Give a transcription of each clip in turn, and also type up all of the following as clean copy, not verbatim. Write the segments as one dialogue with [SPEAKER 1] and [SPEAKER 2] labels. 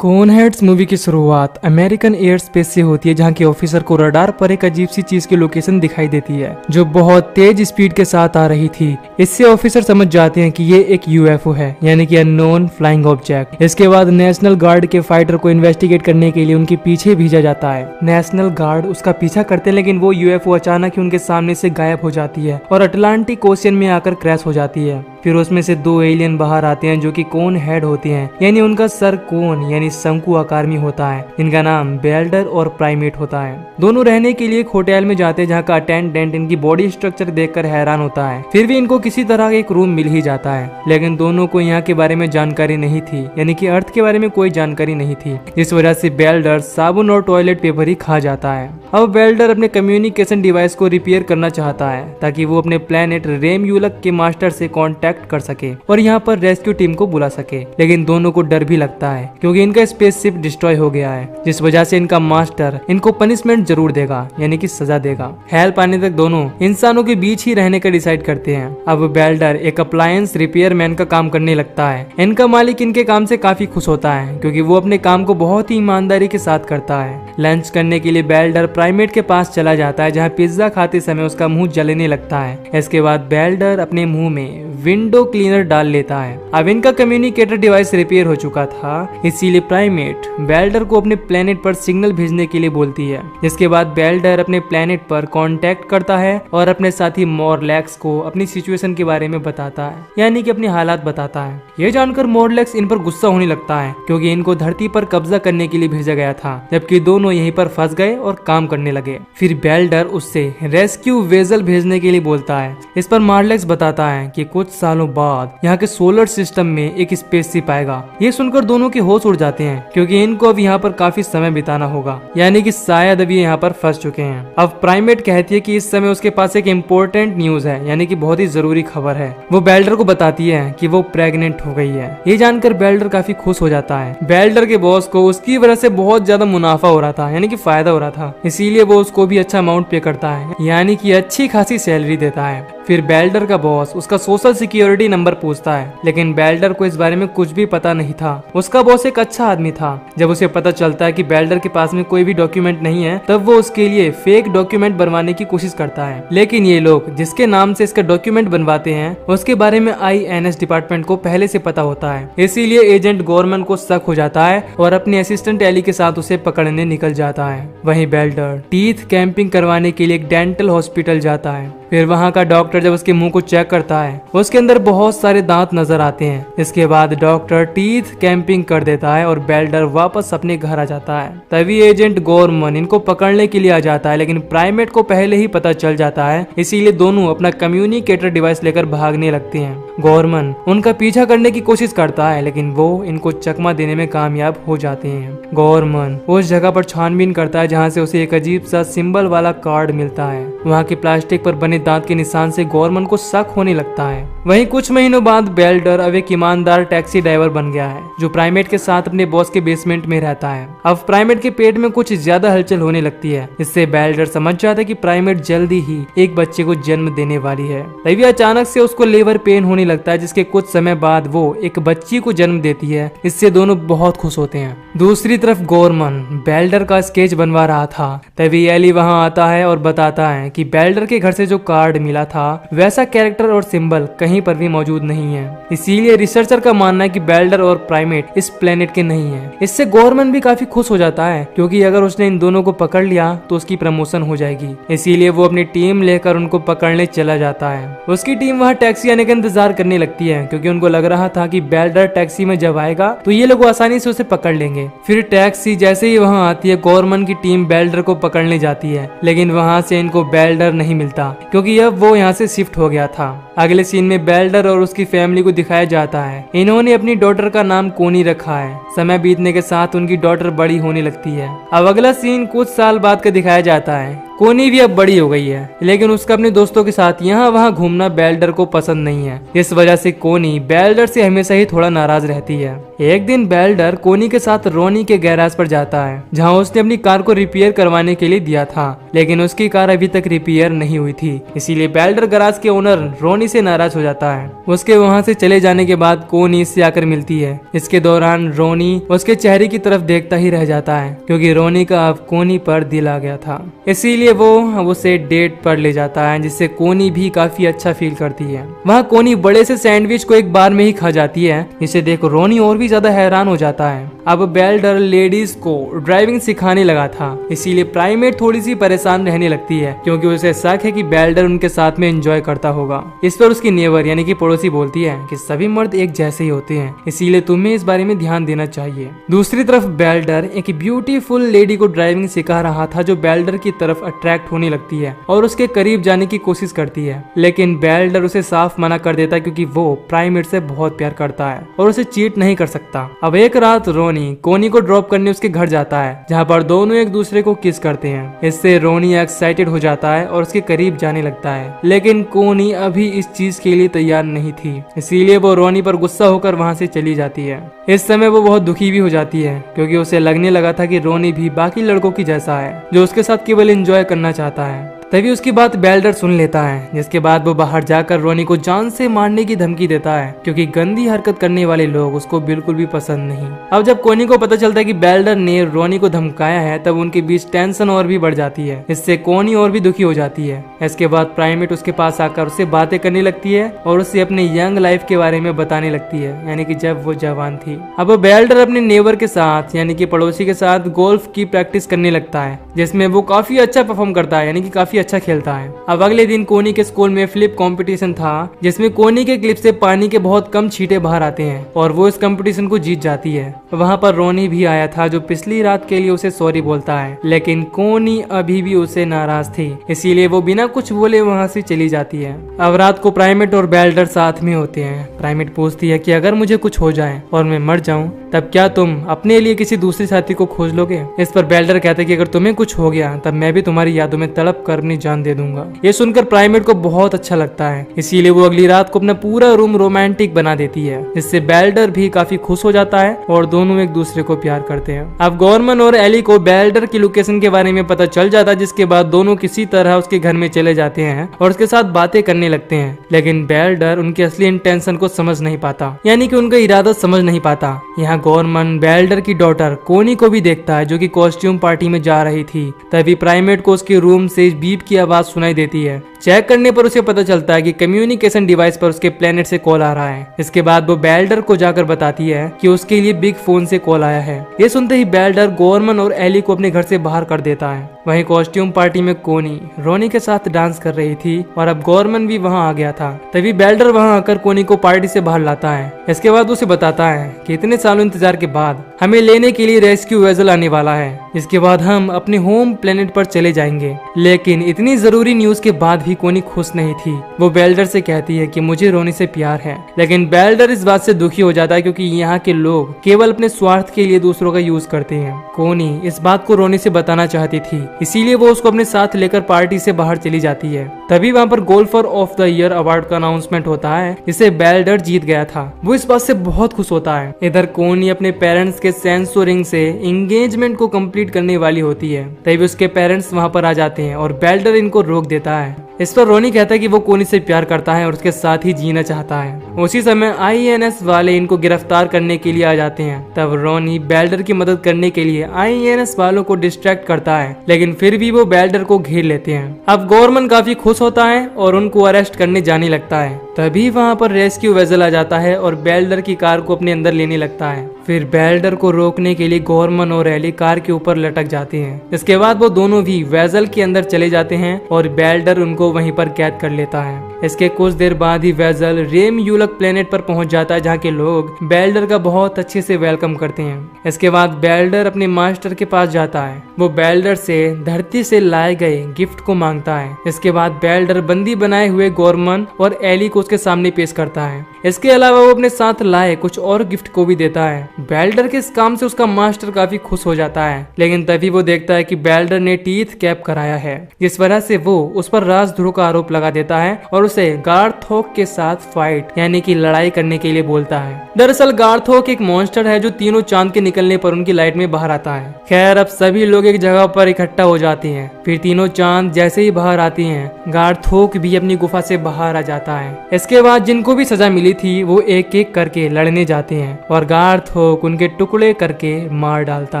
[SPEAKER 1] कोनहेड्स movie की शुरुआत American air space से होती है, जहां की ऑफिसर को रडार पर एक अजीब सी चीज की लोकेशन दिखाई देती है जो बहुत तेज स्पीड के साथ आ रही थी। इससे ऑफिसर समझ जाते हैं कि ये एक यूएफओ है, यानी कि अननोन फ्लाइंग ऑब्जेक्ट। इसके बाद नेशनल गार्ड के फाइटर को इन्वेस्टिगेट करने के लिए उनके पीछे भेजा जाता है। नेशनल गार्ड उसका पीछा करते हैं, लेकिन वो यूएफओ अचानक ही उनके सामने से गायब हो जाती है और अटलांटिक ओशियन में आकर क्रैश हो जाती है। फिर उसमें से दो एलियन बाहर आते हैं जो कि कोन हेड होते हैं, यानी उनका सर कोन यानी शंकु आकार में होता है। इनका नाम बेल्डर और प्राइमेट होता है। दोनों रहने के लिए एक होटल में जाते हैं, जहाँ का अटेंडेंट इनकी बॉडी स्ट्रक्चर देखकर हैरान होता है। फिर भी इनको किसी तरह एक रूम मिल ही जाता है, लेकिन दोनों को यहाँ के बारे में जानकारी नहीं थी, यानी कि अर्थ के बारे में कोई जानकारी नहीं थी। इस वजह से बेल्डर साबुन और टॉयलेट पेपर ही खा जाता है। अब बेल्डर अपने कम्युनिकेशन डिवाइस को रिपेयर करना चाहता है ताकि वो अपने प्लेनेट रेम यूलक के मास्टर से कांटेक्ट कर सके और यहाँ पर रेस्क्यू टीम को बुला सके। लेकिन दोनों को डर भी लगता है क्योंकि इनका स्पेसशिप डिस्ट्रॉय हो गया है, जिस वजह से इनका मास्टर इनको पनिशमेंट जरूर देगा, यानी कि सजा देगा। हेल्प आने तक दोनों इंसानों के बीच ही रहने का डिसाइड करते हैं। अब बेल्डर एक अप्लायंस रिपेयर मैन का काम करने लगता है। इनका मालिक इनके काम से काफी खुश होता है क्योंकि वो अपने काम को बहुत ही ईमानदारी के साथ करता है। लंच करने के लिए बेल्डर प्राइमेट के पास चला जाता है, जहाँ पिज्जा खाते समय उसका मुंह जलने लगता है। इसके बाद बेल्डर अपने मुंह में विंडो क्लीनर डाल लेता है। अब इनका कम्युनिकेटर डिवाइस रिपेयर हो चुका था, इसीलिए प्राइमेट बेल्डर को अपने प्लेनेट पर सिग्नल भेजने के लिए बोलती है। इसके बाद बेल्डर अपने प्लेनेट पर कांटेक्ट करता है और अपने साथी मोरलेक्स को अपनी सिचुएशन के बारे में बताता है, यानी कि अपनी हालात बताता है। ये जानकर मोरलेक्स इन पर गुस्सा होने लगता है क्योंकि इनको धरती पर कब्जा करने के लिए भेजा गया था, जबकि दोनों यहीं पर फंस गए और काम करने लगे। फिर बेल्डर उससे रेस्क्यू वेजल भेजने के लिए बोलता है। इस पर मोरलेक्स बताता है कि कुछ सालों बाद यहाँ के सोलर सिस्टम में एक स्पेसशिप आएगा। ये सुनकर दोनों के होश उड़ जाते हैं क्योंकि इनको अब यहाँ पर काफी समय बिताना होगा, यानी कि शायद अब ये यहाँ पर फंस चुके हैं। अब प्राइमेट कहती है कि इस समय उसके पास एक इम्पोर्टेंट न्यूज है, यानी कि बहुत ही जरूरी खबर है। वो बेल्डर को बताती है कि वो प्रेग्नेंट हो गई है। ये जानकर बेल्डर काफी खुश हो जाता है। बेल्डर के बॉस को उसकी वजह से बहुत ज्यादा मुनाफा हो रहा था, यानी कि फायदा हो रहा था, इसीलिए वो उसको भी अच्छा अमाउंट पे करता है, यानी कि अच्छी खासी सैलरी देता है। फिर बेल्डर का बॉस उसका सोशल सिक्योरिटी नंबर पूछता है, लेकिन बेल्डर को इस बारे में कुछ भी पता नहीं था। उसका बॉस एक अच्छा आदमी था। जब उसे पता चलता है कि बेल्डर के पास में कोई भी डॉक्यूमेंट नहीं है, तब वो उसके लिए फेक डॉक्यूमेंट बनवाने की कोशिश करता है। लेकिन ये लोग जिसके नाम से इसका डॉक्यूमेंट बनवाते हैं, उसके बारे में INS डिपार्टमेंट को पहले से पता होता है। इसीलिए एजेंट गॉर्मन को शक हो जाता है और अपने असिस्टेंट एली के साथ उसे पकड़ने निकल जाता है। वहीं बेल्डर टीथ कैंपिंग करवाने के लिए एक डेंटल हॉस्पिटल जाता है। फिर वहाँ का डॉक्टर जब उसके मुंह को चेक करता है, उसके अंदर बहुत सारे दांत नजर आते हैं। इसके बाद डॉक्टर टीथ कैंपिंग कर देता है और बेल्डर वापस अपने घर आ जाता है। तभी एजेंट गॉर्मन इनको पकड़ने के लिए आ जाता है, लेकिन प्राइमेट को पहले ही पता चल जाता है, इसीलिए दोनों अपना कम्युनिकेटर डिवाइस लेकर भागने लगते हैं। गॉर्मन उनका पीछा करने की कोशिश करता है, लेकिन वो इनको चकमा देने में कामयाब हो जाते हैं। गॉर्मन उस जगह पर छानबीन करता है जहाँ से उसे एक अजीब सा सिंबल वाला कार्ड मिलता है। वहाँ के प्लास्टिक पर बने दांत के निशान से गॉर्मन को शक होने लगता है। वहीं कुछ महीनों बाद बेल्डर अब एक ईमानदार टैक्सी ड्राइवर बन गया है, जो प्राइमेट के साथ अपने बॉस के बेसमेंट में रहता है। अब प्राइमेट के पेट में कुछ ज्यादा हलचल होने लगती है। इससे बेल्डर समझ जाता है कि प्राइमेट जल्दी ही एक बच्चे को जन्म देने वाली है। तभी अचानक से उसको लेबर पेन होने लगता है, जिसके कुछ समय बाद वो एक बच्ची को जन्म देती है। इससे दोनों बहुत खुश होते हैं। दूसरी तरफ गॉर्मन बेल्डर का स्केच बनवा रहा था। तभी एली वहाँ आता है और बताता है कि बेल्डर के घर से जो कार्ड मिला था, वैसा कैरेक्टर और सिंबल कहीं पर भी मौजूद नहीं है। इसीलिए रिसर्चर का मानना है कि बेल्डर और प्राइमेट इस प्लेनेट के नहीं है। इससे गॉर्मन भी काफी खुश हो जाता है क्योंकि अगर उसने इन दोनों को पकड़ लिया तो उसकी प्रमोशन हो जाएगी। इसीलिए वो अपनी टीम लेकर उनको पकड़ने चला जाता है। उसकी टीम वहाँ टैक्सी आने का इंतजार करने लगती है क्योंकि उनको लग रहा था कि बेल्डर टैक्सी में जब आएगा तो ये लोग आसानी से उसे पकड़ लेंगे। फिर टैक्सी जैसे ही वहाँ आती है, गॉर्मन की टीम बेल्डर को पकड़ने जाती है, लेकिन वहाँ से इनको बेल्डर नहीं मिलता क्योंकि अब वो यहाँ से शिफ्ट हो गया था। अगले सीन में बेल्डर और उसकी फैमिली को दिखाया जाता है। इन्होंने अपनी डॉटर का नाम कोनी रखा है। समय बीतने के साथ उनकी डॉटर बड़ी होने लगती है। अब अगला सीन कुछ साल बाद का दिखाया जाता है। कोनी भी अब बड़ी हो गई है, लेकिन उसका अपने दोस्तों के साथ यहाँ वहाँ घूमना बेल्डर को पसंद नहीं है। इस वजह से कोनी बेल्डर से हमेशा ही थोड़ा नाराज रहती है। एक दिन बेल्डर कोनी के साथ रोनी के गैराज पर जाता है, जहाँ उसने अपनी कार को रिपेयर करवाने के लिए दिया था, लेकिन उसकी कार अभी तक रिपेयर नहीं हुई थी। इसीलिए बेल्डर गैराज के ओनर रोनी से नाराज हो जाता है। उसके वहाँ से चले जाने के बाद कोनी इससे आकर मिलती है। इसके दौरान रोनी उसके चेहरे की तरफ देखता ही रह जाता है, क्योंकि रोनी का अब कोनी पर दिल आ गया था। इसीलिए वो उसे डेट पर ले जाता है, जिससे कोनी भी काफी अच्छा फील करती है। वहाँ कोनी बड़े से सैंडविच को एक बार में ही खा जाती है, जिसे देख रोनी और भी ज्यादा हैरान हो जाता है। अब बेल्डर लेडीज को ड्राइविंग सिखाने लगा था, इसीलिए प्राइमेट थोड़ी सी परेशान रहने लगती है, क्योंकि उसे शक है कि बेल्डर उनके साथ में एंजॉय करता होगा। इस पर उसकी नेबर यानी कि पड़ोसी बोलती है कि सभी मर्द एक जैसे ही होते हैं, इसीलिए तुम्हें इस बारे में ध्यान देना चाहिए। दूसरी तरफ बेल्डर एक ब्यूटीफुल लेडी को ड्राइविंग सिखा रहा था, जो बेल्डर की तरफ अट्रैक्ट होने लगती है और उसके करीब जाने की कोशिश करती है, लेकिन बेल्डर उसे साफ मना कर देता है, क्योंकि वो प्राइमेट से बहुत प्यार करता है और उसे चीट नहीं कर सकता। अब एक रात रोनी कोनी को ड्रॉप करने उसके घर जाता है, जहाँ पर दोनों एक दूसरे को किस करते हैं। इससे रोनी एक्साइटेड हो जाता है और उसके करीब जाने लगता है, लेकिन कोनी अभी इस चीज के लिए तैयार नहीं थी, इसीलिए वो रोनी पर गुस्सा होकर वहाँ से चली जाती है। इस समय वो बहुत दुखी भी हो जाती है, क्योंकि उसे लगने लगा था कि रोनी भी बाकी लड़कों की जैसा है, जो उसके साथ केवल एंजॉय करना चाहता है। तभी उसकी बात बेल्डर सुन लेता है, जिसके बाद वो बाहर जाकर रोनी को जान से मारने की धमकी देता है, क्योंकि गंदी हरकत करने वाले लोग उसको बिल्कुल भी पसंद नहीं। अब जब कोनी को पता चलता है कि बेल्डर ने रोनी को धमकाया है, तब उनके बीच टेंशन और भी बढ़ जाती है। इससे कोनी और भी दुखी हो जाती है। इसके बाद प्राइमेट उसके पास आकर उससे बातें करने लगती है और उससे अपने यंग लाइफ के बारे में बताने लगती है, यानी कि जब वो जवान थी। अब बेल्डर अपने नेबर के साथ यानी कि पड़ोसी के साथ गोल्फ की प्रैक्टिस करने लगता है, जिसमें वो काफी अच्छा परफॉर्म करता है, यानी कि काफी अच्छा खेलता है। अब अगले दिन कोनी के स्कूल में फ्लिप कंपटीशन था, जिसमें कोनी के क्लिप से पानी के बहुत कम छींटे बाहर आते हैं और वो इस कंपटीशन को जीत जाती है। वहाँ पर रोनी भी आया था, जो पिछली रात के लिए उसे सॉरी बोलता है, लेकिन कोनी अभी भी उसे नाराज थी, इसीलिए वो बिना कुछ बोले वहाँ से चली जाती है। अब रात को प्राइमेट और बेल्डर साथ में होते हैं। प्राइमेट पूछती है कि अगर मुझे कुछ हो जाए और मैं मर जाऊं, तब क्या तुम अपने लिए किसी दूसरे साथी को खोज लोगे? इस पर बेल्डर कहता है कि अगर तुम्हें कुछ हो गया, तब मैं भी तुम्हारी यादों में तड़प कर अपनी जान दे दूंगा। ये सुनकर प्राइमेट को बहुत अच्छा लगता है, इसीलिए वो अगली रात को अपना पूरा रूम रोमांटिक बना देती है, जिससे बेल्डर भी काफी खुश हो जाता है और दोनों एक दूसरे को प्यार करते हैं। अब गॉर्मन और एली को बेल्डर की लोकेशन के बारे में पता चल जाता है, जिसके बाद दोनों किसी तरह उसके घर में चले जाते हैं और उसके साथ बातें करने लगते हैं, लेकिन बेल्डर उनकी असली इंटेंशन को समझ नहीं पाता, यानी कि उनका इरादा समझ नहीं पाता। यहाँ गॉर्मन बेल्डर की डॉटर कोनी को भी देखता है, जो कि कॉस्ट्यूम पार्टी में जा रही थी। तभी प्राइमेट को उसके रूम से बीप की आवाज सुनाई देती है। चेक करने पर उसे पता चलता है कि कम्युनिकेशन डिवाइस पर उसके प्लेनेट से कॉल आ रहा है। इसके बाद वो बेल्डर को जाकर बताती है कि उसके लिए बिग फोन से कॉल आया है। ये सुनते ही बेल्डर गॉर्मन और एली को अपने घर से बाहर कर देता है। वहीं कॉस्ट्यूम पार्टी में कोनी रोनी के साथ डांस कर रही थी और अब गॉर्मन भी वहां आ गया था। तभी बेल्डर वहां आकर कोनी को पार्टी से बाहर लाता है। इसके बाद उसे बताता है कि इतने सालों इंतजार के बाद हमें लेने के लिए रेस्क्यू वेसल आने वाला है। इसके बाद हम अपने होम प्लेनेट पर चले जाएंगे। लेकिन इतनी जरूरी न्यूज के बाद भी कोनी खुश नहीं थी। वो बेल्डर से कहती है कि मुझे रोनी से प्यार है, लेकिन बेल्डर इस बात से दुखी हो जाता है, क्योंकि यहाँ के लोग केवल अपने स्वार्थ के लिए दूसरों का यूज करते हैं। कोनी इस बात को रोनी से बताना चाहती थी, इसीलिए वो उसको अपने साथ लेकर पार्टी से बाहर चली जाती है। तभी वहाँ पर golfer of the year award का अनाउंसमेंट होता है, जिसे बेल्डर जीत गया था। वो इस बात से बहुत खुश होता है। इधर कोनी अपने पेरेंट्स के सेंसोरिंग से एंगेजमेंट को कंप्लीट करने वाली होती है। तभी उसके पेरेंट्स वहाँ पर आ जाते हैं और बेल्डर इनको रोक देता है। इस पर रोनी कहता है कि वो कोनी से प्यार करता है और उसके साथ ही जीना चाहता है। उसी समय INS वाले इनको गिरफ्तार करने के लिए आ जाते हैं। तब रोनी बेल्डर की मदद करने के लिए INS वालों को डिस्ट्रैक्ट करता है, लेकिन फिर भी वो बेल्डर को घेर लेते हैं। अब गॉर्मन काफी खुश होता है और उनको अरेस्ट करने जाने लगता है। तभी वहाँ पर रेस्क्यू वेसल आ जाता है और बेल्डर की कार को अपने अंदर लेने लगता है। फिर बेल्डर को रोकने के लिए गॉर्मन और एली कार के ऊपर लटक जाते हैं। इसके बाद वो दोनों भी वेसल के अंदर चले जाते हैं और बेल्डर उनको वहीं पर कैद कर लेता है। इसके कुछ देर बाद ही वेसल रेम यूलक प्लेनेट पर पहुंच जाता है, जहाँ के लोग बेल्डर का बहुत अच्छे से वेलकम करते हैं। इसके बाद बेल्डर अपने मास्टर के पास जाता है। वो बेल्डर से धरती से लाए गए गिफ्ट को मांगता है। इसके बाद बेल्डर बंदी बनाए हुए गॉर्मन और एली को उसके सामने पेश करता है। इसके अलावा वो अपने साथ लाए कुछ और गिफ्ट को भी देता है। बेल्डर के इस काम से उसका मास्टर काफी खुश हो जाता है, लेकिन तभी वो देखता है कि बेल्डर ने टीथ कैप कराया है, जिस वजह से वो उस पर राजद्रोह का आरोप लगा देता है और उसे गार्थोक के साथ फाइट यानी कि लड़ाई करने के लिए बोलता है। दरअसल गार्थोक एक मॉन्स्टर है जो तीनों चांद के निकलने पर उनकी लाइट में बाहर आता है। खैर अब सभी लोग एक जगह पर इकट्ठा हो जाते हैं। फिर तीनों चांद जैसे ही बाहर आती हैं, गार्थोक भी अपनी गुफा से बाहर आ जाता है। इसके बाद जिनको भी सजा मिली थी वो एक एक करके लड़ने जाते हैं और गार्थोक उनके टुकड़े करके मार डालता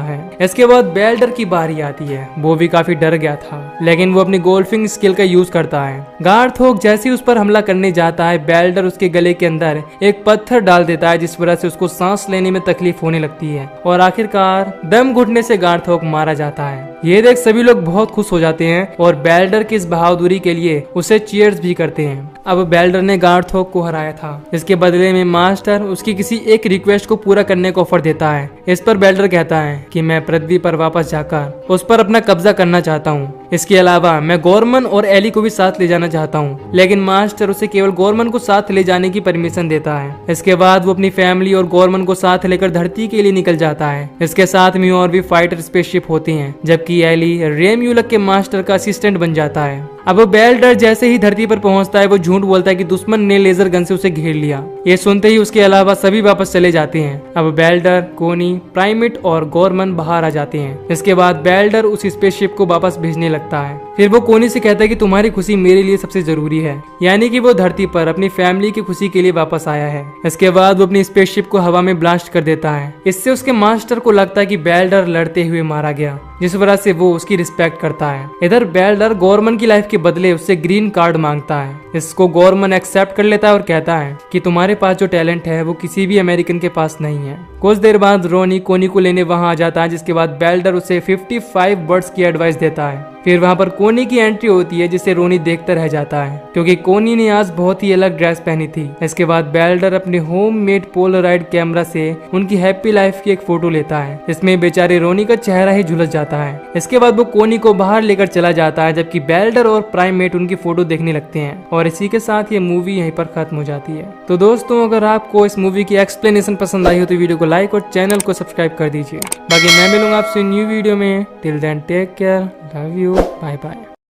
[SPEAKER 1] है। इसके बाद बेल्डर की बारी आती है। वो भी काफी डर गया था, लेकिन वो अपनी गोल्फिंग स्किल का यूज करता है। गार्थोक जैसे ही उस पर हमला करने जाता है, बेल्डर उसके गले के अंदर एक पत्थर डाल देता है, जिस वजह से उसको सांस लेने में तकलीफ होने लगती है और आखिरकार दम घुटने से गार्थोक मारा जाता है। ये देख सभी लोग बहुत खुश हो जाते हैं और बेल्डर की इस बहादुरी के लिए उसे चीयर्स भी करते हैं। अब बेल्डर ने गार्थोक को हराया था। इसके बदले में मास्टर उसकी किसी एक रिक्वेस्ट को पूरा करने का ऑफर देता है। इस पर बेल्डर कहता है कि मैं पृथ्वी पर वापस जाकर उस पर अपना कब्जा करना चाहता हूँ। इसके अलावा मैं गॉर्मन और एली को भी साथ ले जाना चाहता हूँ, लेकिन मास्टर उसे केवल गॉर्मन को साथ ले जाने की परमिशन देता है। इसके बाद वो अपनी फैमिली और गॉर्मन को साथ लेकर धरती के लिए निकल जाता है। इसके साथ में और भी फाइटर स्पेसशिप होती हैं, जबकि एली रेम्यूलक के मास्टर का असिस्टेंट बन जाता है। अब बेल्डर जैसे ही धरती पर पहुंचता है, वो झूठ बोलता है कि दुश्मन ने लेजर गन से उसे घेर लिया। ये सुनते ही उसके अलावा सभी वापस चले जाते हैं। अब बेल्डर, कोनी, प्राइमेट और गॉर्मन बाहर आ जाते हैं। इसके बाद बेल्डर उस स्पेसशिप को वापस भेजने लगता है। फिर वो कोनी से कहता है कि तुम्हारी खुशी मेरे लिए सबसे जरूरी है, यानी कि वो धरती पर अपनी फैमिली की खुशी के लिए वापस आया है। इसके बाद वो अपनी स्पेसशिप को हवा में ब्लास्ट कर देता है। इससे उसके मास्टर को लगता है कि बेल्डर लड़ते हुए मारा गया, जिस वजह से वो उसकी रिस्पेक्ट करता है। इधर बेल्डर गॉर्मन की लाइफ के बदले उससे ग्रीन कार्ड मांगता है। इसको गॉर्मन एक्सेप्ट कर लेता है और कहता है कि तुम्हारे पास जो टैलेंट है वो किसी भी अमेरिकन के पास नहीं है। कुछ देर बाद रोनी कोनी को लेने वहां आ जाता है, जिसके बाद बेल्डर उसे 55 वर्ड्स की एडवाइस देता है। फिर वहां पर कोनी की एंट्री होती है, जिसे रोनी देखता रह जाता है क्योंकि कोनी ने आज बहुत ही अलग ड्रेस पहनी थी। इसके बाद बेल्डर अपने होम मेड पोलराइड कैमरा से उनकी हैप्पी लाइफ की एक फोटो लेता है। इसमें बेचारे रोनी का चेहरा ही झुलस जाता है। इसके बाद वो कोनी को बाहर लेकर चला जाता है, जबकि बेल्डर और प्राइमेट उनकी फोटो देखने लगते हैं और इसी के साथ ये मूवी यहीं पर खत्म हो जाती है। तो दोस्तों, अगर आपको इस मूवी की एक्सप्लेनेशन पसंद आई हो तो वीडियो को लाइक और चैनल को सब्सक्राइब कर दीजिए। बाकी मैं मिलूंगा आपसे न्यू वीडियो में। Till then take care, love you, bye bye.